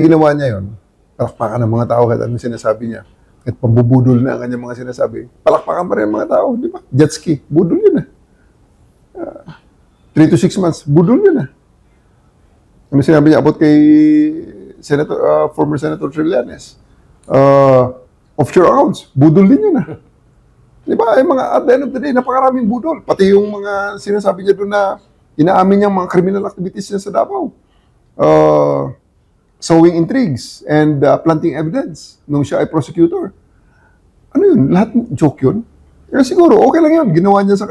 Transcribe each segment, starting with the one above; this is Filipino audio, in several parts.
Ginawa niya yun, palakpakan ng mga tao kahit anong sinasabi niya. Kahit pambubudol na ang kanyang mga sinasabi, palakpakan pa rin ang mga tao, di ba? Jet ski, budol yun 3 to 6 months, budol yun Ano sinabi niya about kay former Senator Trillanes? Offshore accounts, budol din yun Di ba? Mga at the end of the day, napakaraming budol. Pati yung mga sinasabi niya doon na inaamin niyang mga criminal activities niya sa Davao. Sowing intrigues and planting evidence nung siya ay prosecutor. Ano yun? Lahat joke yun? Kaya siguro, okay lang yun. Ginawa niya sa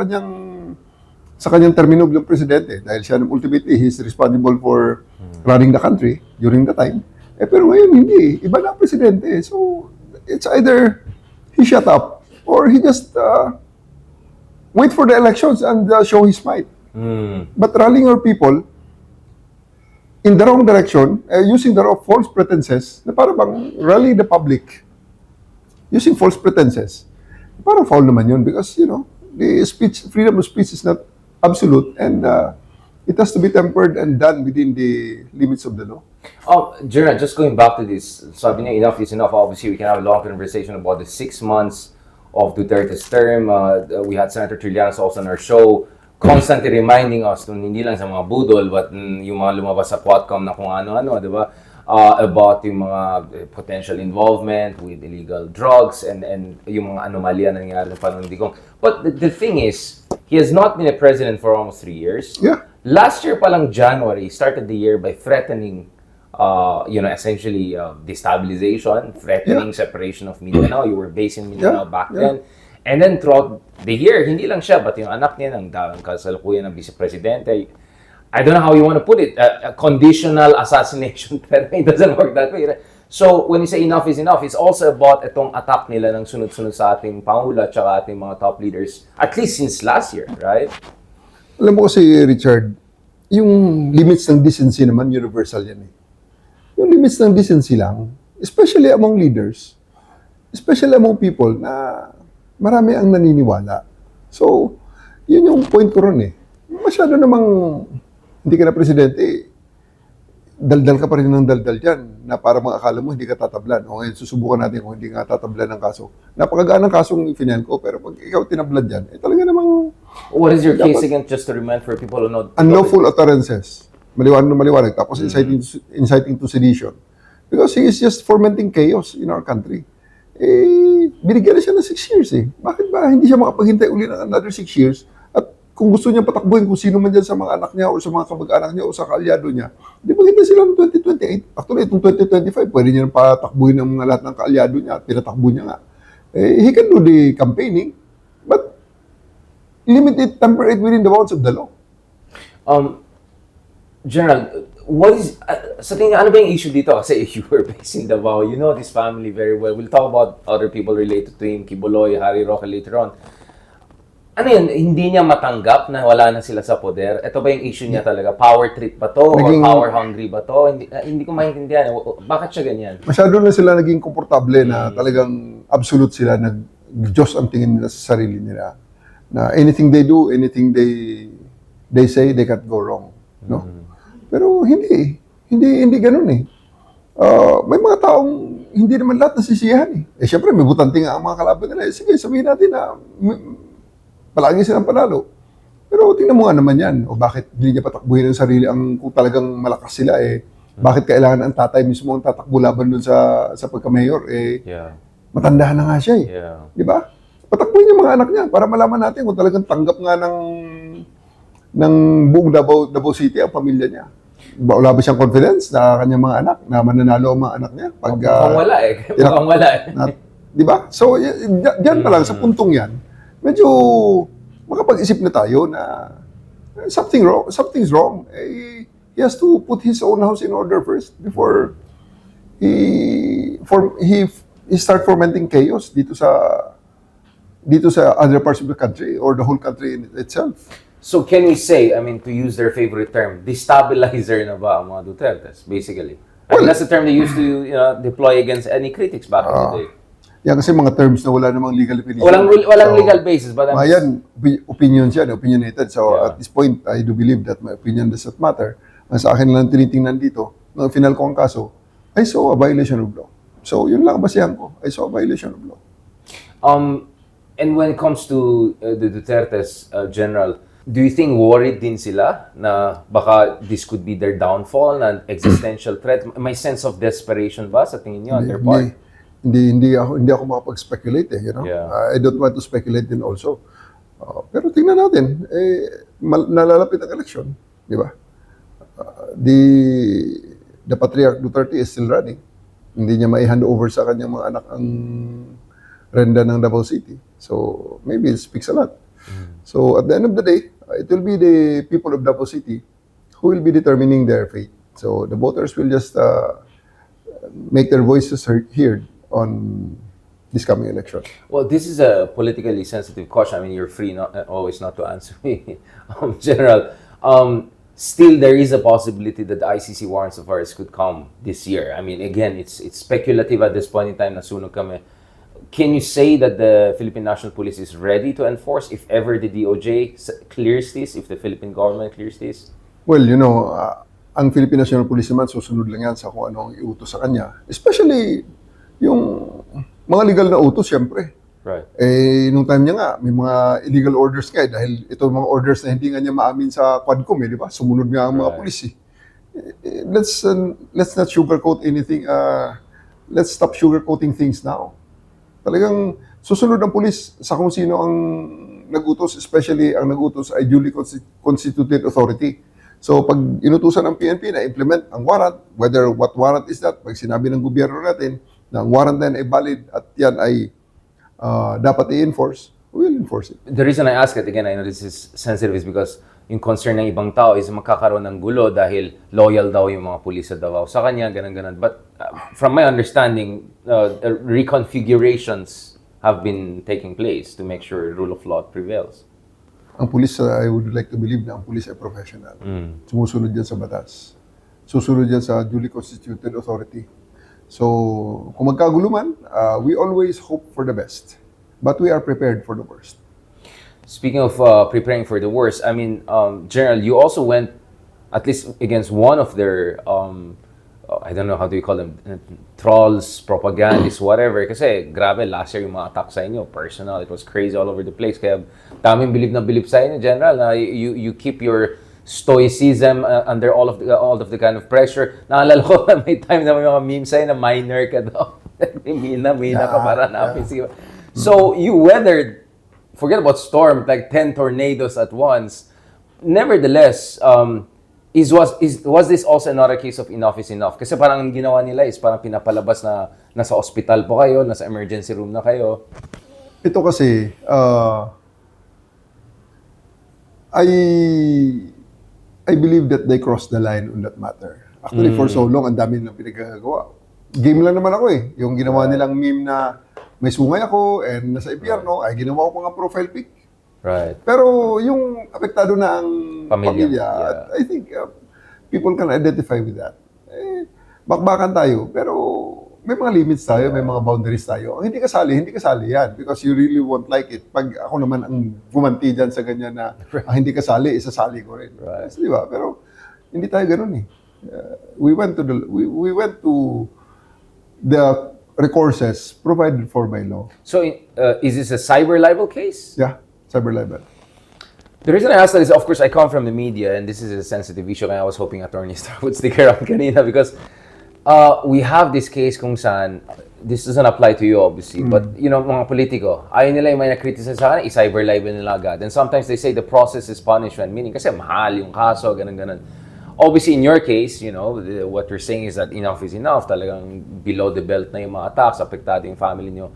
kanyang termino bilang presidente dahil siya ultimately, he's responsible for running the country during the time. Pero ngayon, hindi. Iba na ang presidente. So, it's either he shut up or he just wait for the elections and show his might. But rallying our people in the wrong direction, using the false pretenses, na para bang rally the public using false pretenses, parang foul naman yun because, the freedom of speech is not absolute and it has to be tempered and done within the limits of the law. General, just going back to this, sabi niya enough is enough. Obviously, we can have a long conversation about the 6 months of Duterte's term. We had Senator Trillanes also on our show, constantly reminding us, hindi lang sa mga budol, but yung mga lumabas sa Quadcom na kung ano-ano, di ba? About yung mga potential involvement with illegal drugs and yung mga anomalya na nangyari ng panahon Digong. But the thing is, he has not been a president for almost 3 years. Yeah. Last year palang January, he started the year by threatening essentially destabilization, threatening separation of Mindanao. You were based in Mindanao back then. And then throughout the year, hindi lang siya, but yung anak niya ng kasalukuyan ng vice-presidente. I don't know how you want to put it, a conditional assassination, pero it doesn't work that way. So, when you say enough is enough, it's also about itong attack nila ng sunod-sunod sa ating Pangulo at saka ating mga top leaders, at least since last year, right? Alam mo kasi, Richard, yung limits ng decency naman, universal yan Yung limits ng decency lang, especially among leaders, especially among people na marami ang naniniwala. So, yun yung point ko ron Masyado namang hindi ka na presidente, daldal ka pa rin ng daldal dyan na para mga akala mo hindi ka tatablan. O ngayon, susubukan natin kung hindi nga tatablan ng kaso. Napakagaan ng kasong final ko, pero pag ikaw tinablan dyan, talaga namang... What is your case again, just to remind for people who know? Unlawful utterances. Maliwanag. Tapos inciting to sedition. Because he is just fomenting chaos in our country. Binigyan na siya ng 6 years Bakit ba hindi siya makapaghintay uli ng another 6 years? Kung gusto niya patakbuhin kung sino man dyan sa mga anak niya o sa mga kamag-anak niya o sa kaalyado niya, di ba kita sila ng 2028? Actually, itong 2025, pwede niya patakbuhin ng mga lahat ng kaalyado niya at tinatakbo niya nga. He can do the campaigning, but limit it, temper it within the bounds of the law. General, what is, sa tingin ano ba yung issue dito? Kasi you were based in Davao, you know this family very well. We'll talk about other people related to him, Kibuloy, Harry Roque later on. Ano yun, hindi niya matanggap na wala na sila sa poder? Ito ba yung issue niya talaga? Power trip ba to? Or power hungry ba to? Hindi ko maintindihan. Bakit siya ganyan? Masyado na sila naging komportable na talagang absolute sila. Diyos ang tingin nila sa sarili nila. Na anything they do, anything they say, they can't go wrong. No? Pero hindi. Hindi ganun may mga taong hindi naman lahat nasisiyahan Siyempre, may butanting ang mga kalaban nila. Sige, sabihin natin na palagi silang panalo. Pero tingnan mo nga naman yan. O bakit hindi niya patakbuhin ang sarili kung talagang malakas sila bakit kailangan ang tatay mismo ang tatakbo laban dun sa pagka-mayor matanda na nga siya Di ba? Patakbuhin yung mga anak niya para malaman natin kung talagang tanggap nga ng buong Davao City ang pamilya niya. Wala ba siyang confidence na kanyang mga anak, na mananalo ang mga anak niya? Mukhang wala Mukhang wala Di ba? So, dyan pa lang, sa puntong yan, medyo makapag-isip na tayo na something's wrong. He has to put his own house in order first before he start fomenting chaos dito sa other parts of the country or the whole country in itself. So can we say, I mean, to use their favorite term, destabilizer na ba ang mga Dutertes, basically? I mean, that's the term they used to deploy against any critics back in the day. Yan kasi mga terms na wala namang legal definition. Walang legal basis. But yan, opinion siya, opinionated. So at this point, I do believe that my opinion does not matter. Ang sa akin lang tinitingnan dito, nung final ko ang kaso, I saw a violation of law. So, yun lang ang basihan ko. I saw a violation of law. And when it comes to the Duterte's general, do you think worried din sila na baka this could be their downfall na existential threat? May sense of desperation ba sa tingin niyo on their part? Hindi ako makapag-speculate eh, you know. Yeah. I don't want to speculate din also. Pero tingnan natin, nalalapit ang election, di ba? The Patriarch Duterte is still running. Hindi niya mai-hand over sa kanyang mga anak ang renda ng Davao City. So, maybe it speaks a lot. So, at the end of the day, it will be the people of Davao City who will be determining their fate. So, the voters will just make their voices heard on this coming election. Well, this is a politically sensitive question. I mean, you're free always not to answer me, General. Still, there is a possibility that the ICC warrants of arrest could come this year. I mean, again, it's speculative at this point in time. Nasunog kami. Can you say that the Philippine National Police is ready to enforce if ever the DOJ clears this, if the Philippine government clears this? Well, you know, ang Philippine National Police naman susunod lang yan sa kung ano ang iutos sa kanya. Especially yung mga legal na utos, syempre. Right. Nung time niya nga, may mga illegal orders nga dahil ito mga orders na hindi nga niya maamin sa Quadcom, di ba? Sumunod nga ang mga pulis. Let's not sugarcoat anything. Let's stop sugarcoating things now. Talagang susunod ang pulis sa kung sino ang nagutos, especially ang nagutos ay duly constituted authority. So pag inutusan ng PNP na implement ang warrant, whether what warrant is that, pag sinabi ng gobyerno natin na ang warrant na yan ay valid at yan ay dapat i-enforce, we'll enforce it. The reason I ask it, again, I know this is sensitive, is because yung concern ng ibang tao is magkakaroon ng gulo dahil loyal daw yung mga pulis sa Davao sa kanya, ganun-ganun. But from my understanding, reconfigurations have been taking place to make sure rule of law prevails. Ang pulis, I would like to believe na ang pulis ay professional. Sumusunod yan sa batas. Susunod yan sa duly constituted authority. So, kung magkagulo man, we always hope for the best. But we are prepared for the worst. Speaking of preparing for the worst, I mean, General, you also went at least against one of their, I don't know how do you call them, trolls, propagandists, whatever. Kasi grabe, last year yung mga attack sa inyo, personal, it was crazy all over the place. Kaya daming bilib na bilib sa inyo, General, na you keep your stoicism under all of the kind of pressure. Naalala ko na may time na may mga memes sa'yo na minor ka daw. Mina ka para napin. So, you weathered, forget about storm, like 10 tornadoes at once. Nevertheless, was this also another case of enough is enough? Kasi parang ang ginawa nila is parang pinapalabas na nasa ospital po kayo, nasa emergency room na kayo. Ito kasi, I believe that they crossed the line on that matter. Actually, for so long, ang dami nilang pinagagawa. Game lang naman ako eh. Yung ginawa nilang meme na may sungay ako and nasa impyerno, ay ginawa ko mga profile pic. Right. Pero yung apektado na ang pamilya, yeah. I think people can identify with that. Bakbakan tayo, pero may mga limits tayo, may mga boundaries tayo. Ang hindi kasali yan because you really won't like it. Pag ako naman ang gumanti dyan sa ganyan na hindi kasali, isasali ko rin. Right. Di ba? Pero hindi tayo ganun eh. We went to the recourses provided for by law. So, is this a cyber libel case? Yeah, cyber libel. The reason I asked that is, of course, I come from the media, and this is a sensitive issue, and I was hoping Attorney Star would stick around kanina because we have this case kung saan, this doesn't apply to you, obviously, but, you know, mga politiko, ayaw nila yung may na-criticize sa kanila, i-cyber libel nila agad. And sometimes they say the process is punishment, meaning kasi mahal yung kaso, ganun-ganun. Obviously, in your case, you know, what you're saying is that enough is enough. Talagang below the belt na yung mga attacks, apektado yung family nyo.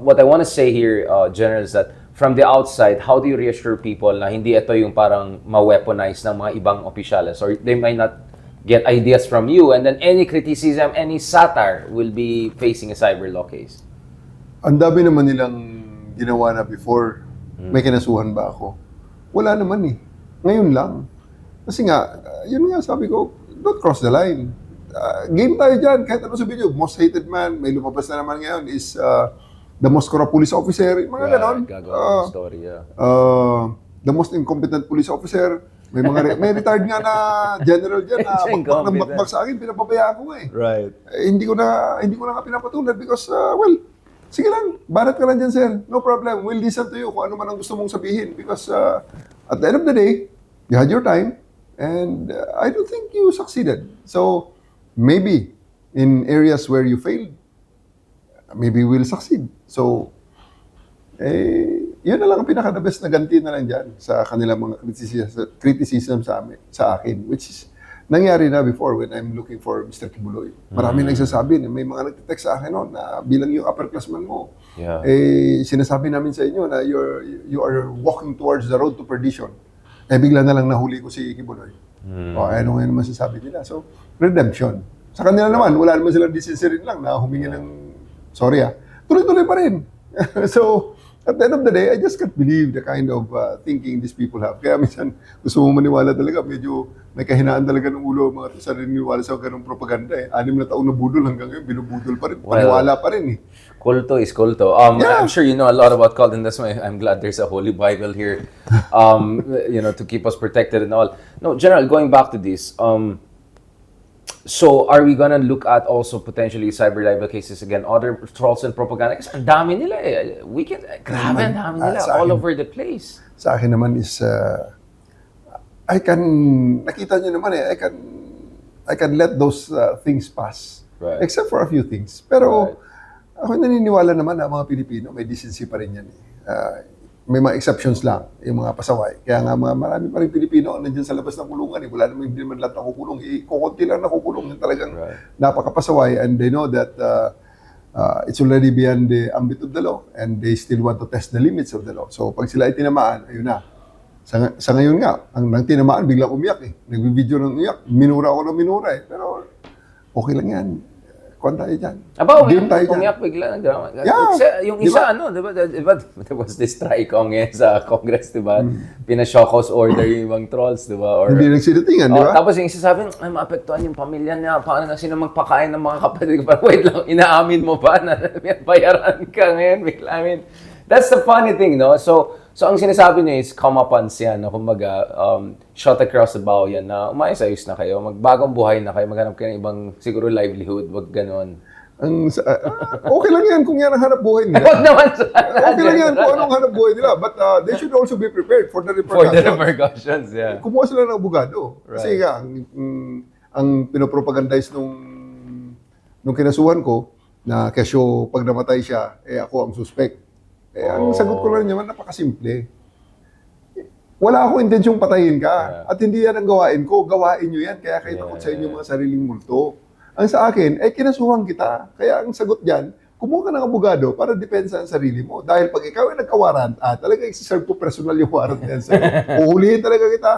What I want to say here, General, is that from the outside, how do you reassure people na hindi ito yung parang ma-weaponize ng mga ibang opisyales or they might not get ideas from you and then any criticism, any satire will be facing a cyber law case? Ang dami naman nilang ginawa na before. May kinasuhan ba ako? Wala naman eh. Ngayon lang. Kasi nga, yun nga sabi ko, don't cross the line. Game tayo dyan, kahit ano sabihin nyo, most hated man, may lumabas na naman ngayon is the most corrupt police officer, mga ganon. Gagawa ng story, yeah. The most incompetent police officer, May retired nga na general diyan na Siya bakbak ng incompetent. bakbak sa akin, pinapabayaan ko nga eh. Right. Hindi ko na nga pinapatulad because, well, sige lang, barat ka lang dyan, sir. No problem. We'll listen to you kung ano man ang gusto mong sabihin. Because at the end of the day, you had your time and I don't think you succeeded. So, maybe in areas where you failed, maybe we'll succeed. So, yun na lang ang pinaka-the best na ganti na lang dyan sa kanilang mga criticism sa akin, which is nangyari na before when I'm looking for Mr. Kibuloy. Marami nagsasabi na may mga nagtitext sa akin noon na bilang yung upperclassman mo, sinasabi namin sa inyo na you are walking towards the road to perdition. Bigla na lang nahuli ko si Kibuloy. Ano ngayon naman sasabi nila? So, redemption. Sa kanila naman, wala naman silang decency rin lang na humingi ng sorry tuloy-tuloy pa rin. So, at the end of the day, I just can't believe the kind of thinking these people have. Kaya minsan, gusto mo maniwala talaga, medyo may kahinaan talaga ng ulo mga sa naniniwala sa ganung propaganda eh. 6 na taon na budol hanggang ngayon, binubudol pa rin. Paniwala pa rin eh. Kulto is kulto. I'm sure you know a lot about cult, and that's why I'm glad there's a Holy Bible here, to keep us protected and all. No, General, going back to this, so are we gonna look at also potentially cyber libel cases again, other trolls and propaganda? Kasi ang dami nila eh. Grabe, ang dami nila all over the place. Sa akin naman is, nakita nyo naman eh, I can let those things pass. Right. Except for a few things. Pero, ako naniniwala naman na mga Pilipino, may decency pa rin yan eh. May mga exceptions lang, yung mga pasaway. Kaya nga marami pa rin Pilipino ang nandiyan sa labas ng kulungan. Eh. Wala naman hindi naman lahat nakukulong. Kukunti lang nakukulong. Yung talagang napakapasaway. And they know that it's already beyond the ambit of the law. And they still want to test the limits of the law. So pag sila ay tinamaan, ayun na. Sa ngayon nga, ang tinamaan, biglang umiyak eh. Nagbibideo ng umiyak. Minura ako ng minura eh. Pero okay lang yan. Kuhan tayo dyan. Umiyak bigla ng drama. Yeah. Yung isa, diba, there was this try-kong sa Congress, diba? Pina-shock house order yung ibang trolls, diba? Or, hindi nagsilitingan, diba? Tapos yung isa sabi, ay, maapektuhan yung pamilya niya. Paano na sino magpakain ng mga kapatid? Wait lang, inaamin mo ba na bayaran ka ngayon? I mean, that's the funny thing, no? So ang sinasabi niya is comeuppance yan, no? Kumbaga, shot across the bow yan, na umayos-ayos na kayo, magbagong buhay na kayo, maghanap kayo ng ibang, siguro, livelihood, wag ganon. Okay lang yan kung yan ang hanap buhay nila. Wag naman sa Okay lang yan kung anong hanap buhay nila. But they should also be prepared for the repercussions. For the repercussions, yeah. Kumuha sila ng abogado. Kasi nga, ang pinopropagandize nung kinasuhan ko, na kesyo pag namatay siya, ako ang suspect. Ang sagot ko lang naman, napakasimple. Wala akong intensyong patayin ka. At hindi yan ang gawain ko. Gawain nyo yan. Kaya kayo takot sa inyo mga sariling multo. Ang sa akin, kinasuhan kita. Kaya ang sagot dyan, kumuha ka ng abogado para depensa ang sarili mo. Dahil pag ikaw ay nagka-warrant, talaga i-serve ko personal yung warrant yan sa'yo. Uhulihin talaga kita.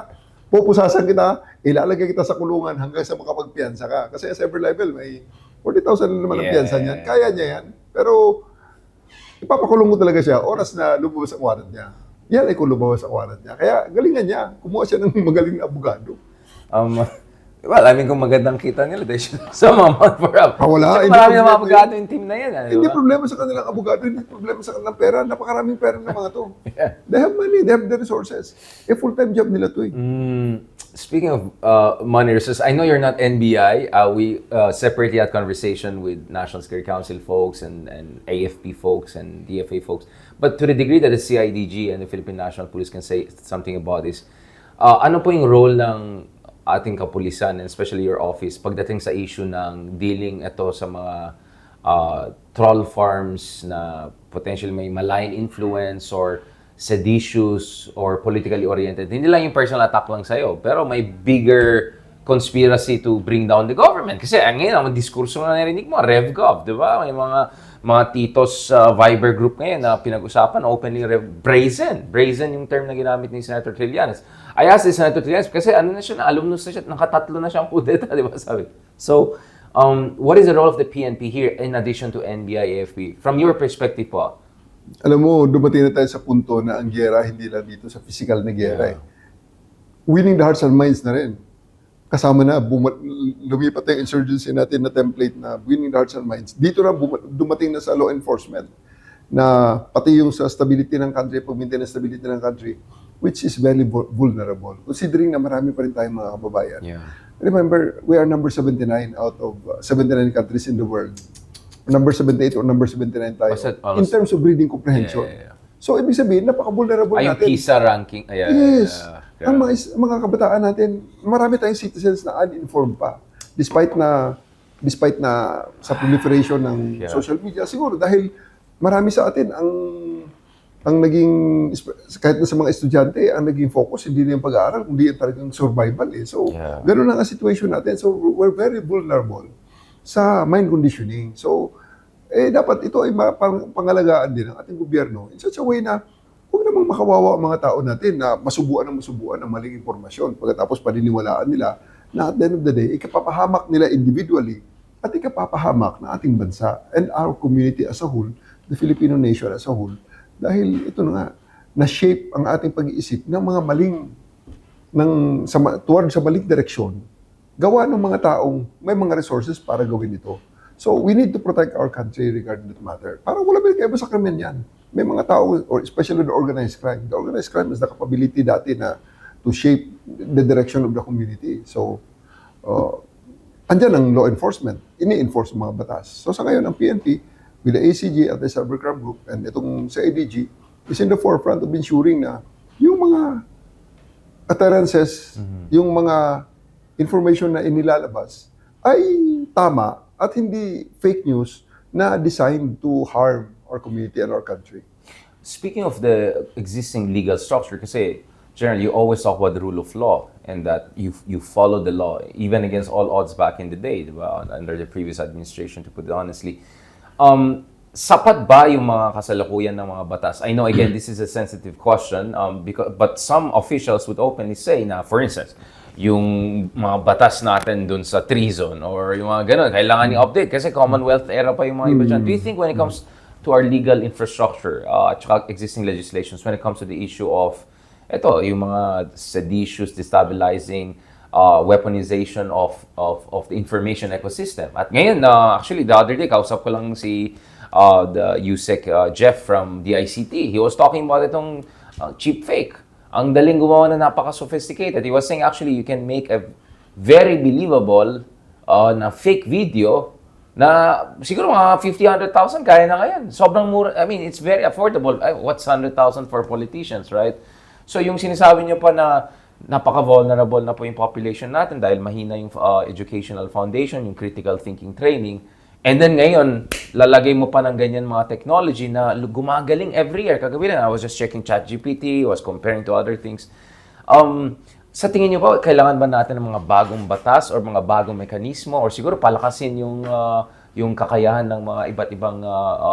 Pupusasan kita. Ilalagay kita sa kulungan hanggang sa makapagpiyansa ka. Kasi sa cyber libel, may 40,000 naman ang piyansa niyan. Kaya niya yan. Pero ipapakulong mo talaga siya oras na lumabas ang warrant niya. Yan ay kung lumabas ang warrant niya. Kaya galingan niya. Kumuha siya ng magaling na abogado. Well, I mean, kung magandang kita nila, they should sumama for up. Wala. Marami na mga abogado yung team na yan. Hindi problema sa kanilang abogado. Hindi problema sa kanilang pera. Napakaraming pera ng mga to. They have money. They have the resources. Full-time job nila to eh. Speaking of money resources, I know you're not NBI. We separately had conversation with National Security Council folks and AFP folks and DFA folks. But to the degree that the CIDG and the Philippine National Police can say something about this, ano po yung role ng ating kapulisan and especially your office pagdating sa issue ng dealing ito sa mga troll farms na potentially may malign influence or seditious or politically oriented. Hindi lang yung personal attack lang sa'yo, pero may bigger conspiracy to bring down the government. Kasi ngayon, ang diskurso na narinig mo, RevGov, di ba? May mga titos Viber group ngayon na pinag-usapan, openly brazen. Brazen yung term na ginamit ni Senator Trillanes. I asked the Senator Trillanes kasi alumnus na siya, nakatatlo na siyang kudeta, di ba sabi? So, what is the role of the PNP here in addition to NBI, AFP? From your perspective po? Alam mo, dumating na tayo sa punto na ang giyera hindi lang dito sa physical na giyera. Winning the hearts and minds na rin. Kasama na, lumipat yung insurgency natin na template na winning the hearts and minds. Dito na dumating na sa law enforcement na pati yung sa stability ng country, pag-maintain ang stability ng country, which is very vulnerable. Considering na marami pa rin tayong mga kababayan. Yeah. Remember, we are number 79 out of 79 countries in the world. Number 78 or number 79 tayo. In terms of reading comprehension. So, ibig sabihin, napaka-vulnerable Yung natin. PISA ranking. Yes. Ang mga kabataan natin, marami tayong citizens na uninformed pa. Despite na sa proliferation ng social media, siguro dahil marami sa atin ang naging, kahit na sa mga estudyante, ang naging focus, hindi na yung pag-aaral, kundi yung talagang survival. So, gano'n ang situation natin. So, we're very vulnerable sa mind conditioning. So, dapat ito ay pangalagaan din ng ating gobyerno in such a way na huwag namang makawawa ang mga tao natin na masubuan ng maling impormasyon pagkatapos paniniwalaan nila na at the end of the day, ikapapahamak nila individually at ikapapahamak ng ating bansa and our community as a whole, the Filipino nation as a whole, dahil ito na nga, na-shape ang ating pag-iisip ng mga toward sa maling direksyon, gawa ng mga taong may mga resources para gawin ito. So, we need to protect our country regarding that matter. Parang wala ba kayo sa krimen yan? May mga tao, or especially the organized crime. The organized crime is the capability dati na to shape the direction of the community. So, andyan ang law enforcement. Ini-enforce ang mga batas. So, sa ngayon, ang PNP, with the ACG at the Cybercrime Group, and itong sa ADG, is in the forefront of ensuring na yung mga utterances, yung mga information na inilalabas, ay tama at hindi fake news na designed to harm our community and our country. Speaking of the existing legal structure, kasi generally you always talk about the rule of law and that you follow the law even against all odds back in the day, diba? Under the previous administration, to put it honestly. Sapat ba yung mga kasalukuyan ng mga batas? I know, again, this is a sensitive question, but some officials would openly say na, for instance, yung mga batas natin dun sa treason or yung mga ganun, kailangan i-update kasi Commonwealth era pa yung mga iba dyan. Do you think when it comes to our legal infrastructure at saka existing legislations, when it comes to the issue of yung mga seditious, destabilizing, weaponization of the information ecosystem. At ngayon, actually, the other day, kausap ko lang si the USEC Jeff from DICT. He was talking about itong cheap fake. Ang daling gumawa na napaka-sophisticated. He was saying, actually, you can make a very believable na fake video na siguro mga 50,000-100,000 kaya na ngayon. Sobrang mura. I mean, it's very affordable. What's 100,000 for politicians, right? So, yung sinasabi niyo pa na napaka-vulnerable na po yung population natin dahil mahina yung educational foundation, yung critical thinking training. And then ngayon, lalagay mo pa ng ganyan mga technology na gumagaling every year. Kagabi lang, I was just checking ChatGPT, was comparing to other things. Sa tingin niyo ba, kailangan ba natin ng mga bagong batas or mga bagong mekanismo or siguro palakasin yung kakayahan ng mga iba't ibang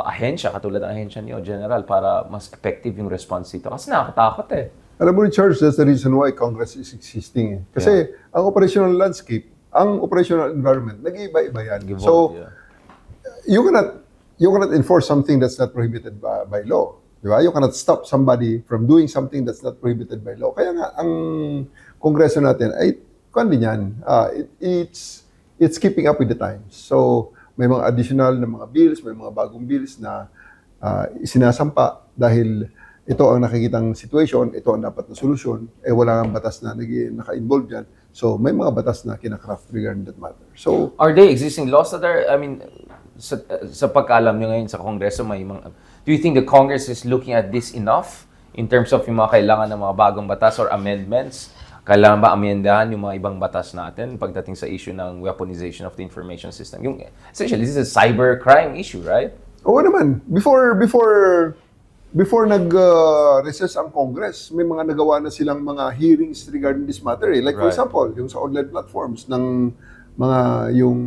ahensya, katulad ng ahensya niyo, General, para mas effective yung response dito? Kasi nakakatakot eh. Alam mo, Charles, that's the reason why Congress is existing. Kasi ang operational landscape, ang operational environment, nag-iiba-iba yan. You cannot enforce something that's not prohibited by law. Di ba? You cannot stop somebody from doing something that's not prohibited by law. Kaya nga, ang Kongreso natin ay, kundi yan, it's keeping up with the times. So, may mga additional na mga bills, may mga bagong bills na sinasampa dahil ito ang nakikitang situation, ito ang dapat na solusyon, wala kang batas na naka-involve dyan. So, may mga batas na kinakraft regarding that matter. So, are there existing laws that are, I mean, sa pagkaalam nyo ngayon sa Kongreso, do you think the Congress is looking at this enough in terms of yung mga kailangan ng mga bagong batas or amendments? Kailangan ba amendahan yung mga ibang batas natin pagdating sa issue ng weaponization of the information system? Essentially, this is a cybercrime issue, right? Oo naman. Before nag-recess ang Congress, may mga nagawa na silang mga hearings regarding this matter. Like, for example, yung sa online platforms ng yung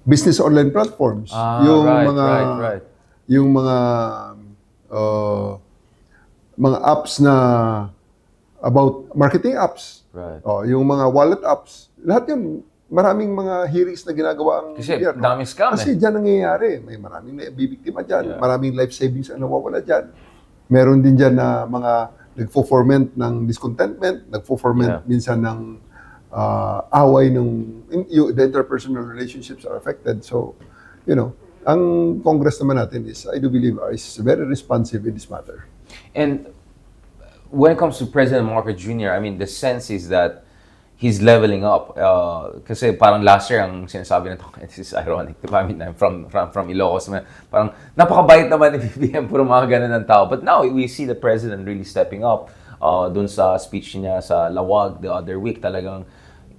business online platforms, yung mga apps na about marketing apps, yung mga wallet apps, lahat yun, maraming mga hearings na ginagawa ang gobyerno. Kasi daming scam Kasi dyan nangyayari. May maraming nabibiktima dyan. Maraming life savings ang nawawala dyan. Meron din dyan na mga nagfo-foment ng discontentment, nagfo-foment minsan ng away the interpersonal relationships are affected. So, ang Congress naman natin is, I do believe, is very responsive in this matter. And when it comes to President Marcos Jr., I mean, the sense is that he's leveling up. Kasi parang last year, ang sinasabi na to, this is ironic, diba? I mean, I'm from Ilocos. Parang napakabait naman ni BBM, puro mga ganun ng tao. But now, we see the President really stepping up. Dun sa speech niya sa Lawag the other week, talagang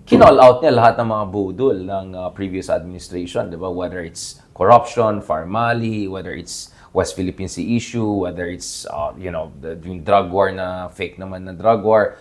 kinall out niya lahat ng mga budol ng previous administration, di ba? Whether it's corruption, Farmali, whether it's West Philippine Sea issue, whether it's, yung drug war na fake naman na drug war.